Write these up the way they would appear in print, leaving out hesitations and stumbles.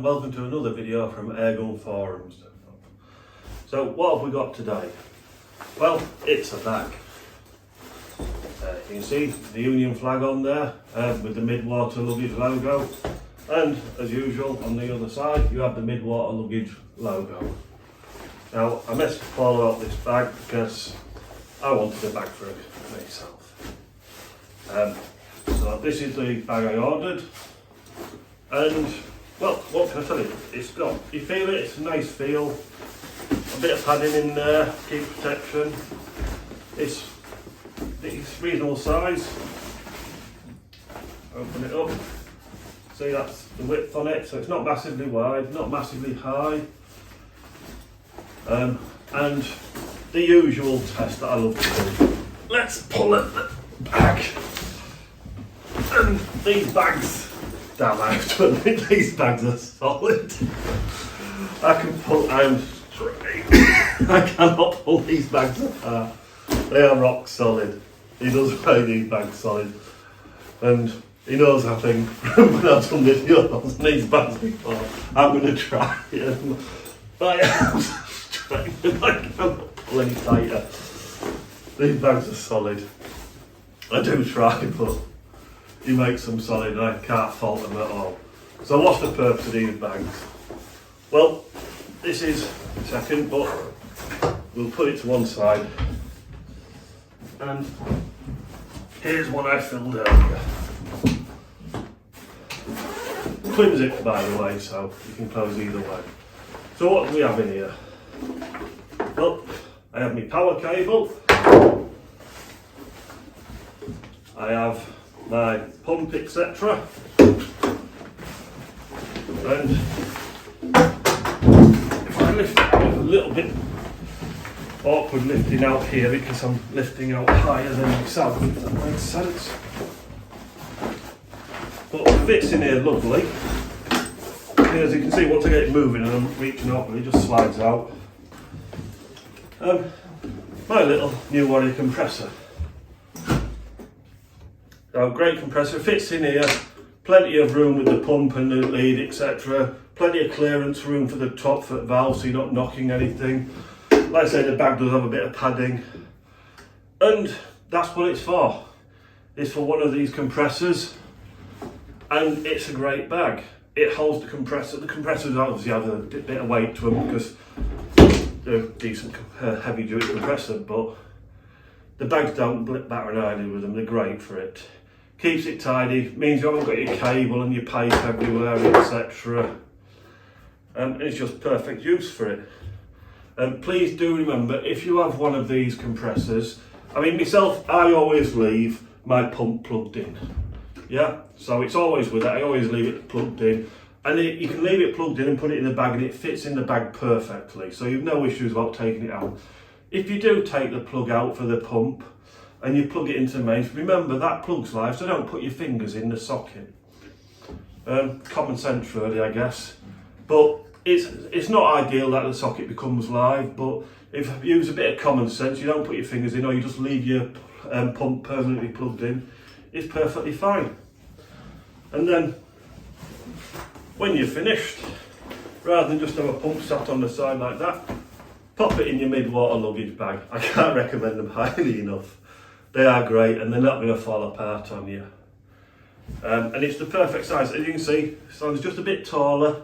and welcome to another video from Airgun Forums. So what have we got today? Well, it's a bag. You can see the Union flag on there with the Midwater Luggage logo, and as usual on the other side you have the Midwater Luggage logo. Now I messed Paul out this bag because I wanted a bag for myself. So this is the bag I ordered, and well, what can I tell you? It's got, you feel it, it's a nice feel, a bit of padding in there, keep protection. It's reasonable size. Open it up. See, that's the width on it, so it's not massively wide, not massively high. And the usual test that I love to do. Let's pull it back. And these bags, damn, I have to admit, these bags are solid. I can pull, I'm straight. I cannot pull these bags apart. They are rock solid. He does play these bags solid. And he knows, I think, when I've done videos on these bags before, I'm going to try it. But I am straight, I cannot pull any tighter. These bags are solid. I do try, but he makes them solid and I can't fault them at all. So what's the purpose of these bags? Well, this is second, but we'll put it to one side. And here's one I filled earlier. Twin zip, by the way, so you can close either way. So what do we have in here? Well, I have my power cable. I have my pump, etc. And if I lift it out, a little bit awkward lifting out here because I'm lifting out higher than myself, if that makes sense. But it fits in here lovely. As you can see, once I get it moving and I'm reaching up, it just slides out. My little new warrior compressor. So great compressor, fits in here, plenty of room with the pump and the lead, etc. Plenty of clearance room for the top foot valve so you're not knocking anything. Like I say, the bag does have a bit of padding. And that's what it's for. It's for one of these compressors. And it's a great bag. It holds the compressor. The compressors obviously have a bit of weight to them because they're a decent heavy duty compressor, but the bags don't batter an eyelid with them, they're great for it. Keeps it tidy, means you haven't got your cable and your pipe everywhere, etc. And it's just perfect use for it. And please do remember, if you have one of these compressors, I mean myself, I always leave my pump plugged in. Yeah, so it's always with it, I always leave it plugged in. And you can leave it plugged in and put it in the bag and it fits in the bag perfectly. So you've no issues about taking it out. If you do take the plug out for the pump and you plug it into the mains, remember that plug's live, so don't put your fingers in the socket. Common sense really, I guess. But it's not ideal that the socket becomes live, but if you use a bit of common sense, you don't put your fingers in or you just leave your pump permanently plugged in, it's perfectly fine. And then when you're finished, rather than just have a pump sat on the side like that, pop it in your Midwater Luggage bag. I can't recommend them highly enough. They are great and they're not going to fall apart on you. And it's the perfect size. As you can see, it's just a bit taller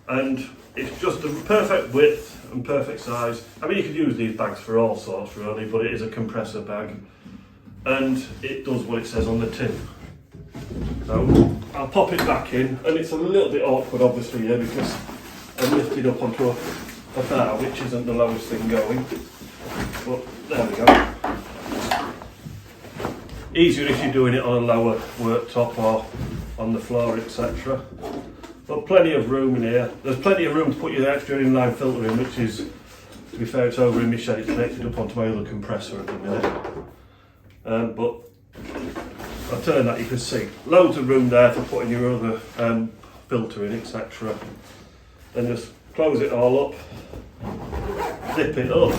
and it's just the perfect width and perfect size. I mean, you could use these bags for all sorts really, but it is a compressor bag and it does what it says on the tin. So I'll pop it back in, and it's a little bit awkward obviously here because I'm lifted up onto a bar, which isn't the lowest thing going, but there we go. Easier if you're doing it on a lower worktop or on the floor, etc. But plenty of room in here. There's plenty of room to put your extra inline filter in, which is, to be fair, it's over in my shed. It's connected up onto my other compressor at the minute. But I'll turn that, you can see loads of room there for putting your other filter in, etc. Then just close it all up, zip it up,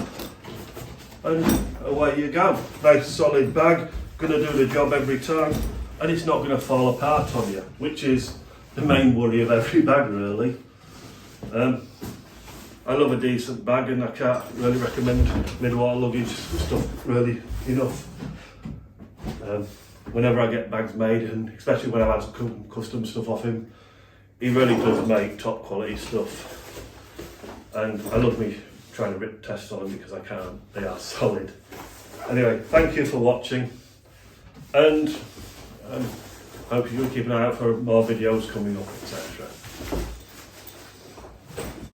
and away you go. Nice solid bag, going to do the job every time, and it's not going to fall apart on you, which is the main worry of every bag really. I love a decent bag and I can't really recommend Midwater Luggage stuff really enough. Whenever I get bags made, and especially when I've had some custom stuff off him, he really does make top quality stuff. And I love me trying to rip tests on them because I can't, they are solid. Anyway, thank you for watching, and hope you keep an eye out for more videos coming up, etc.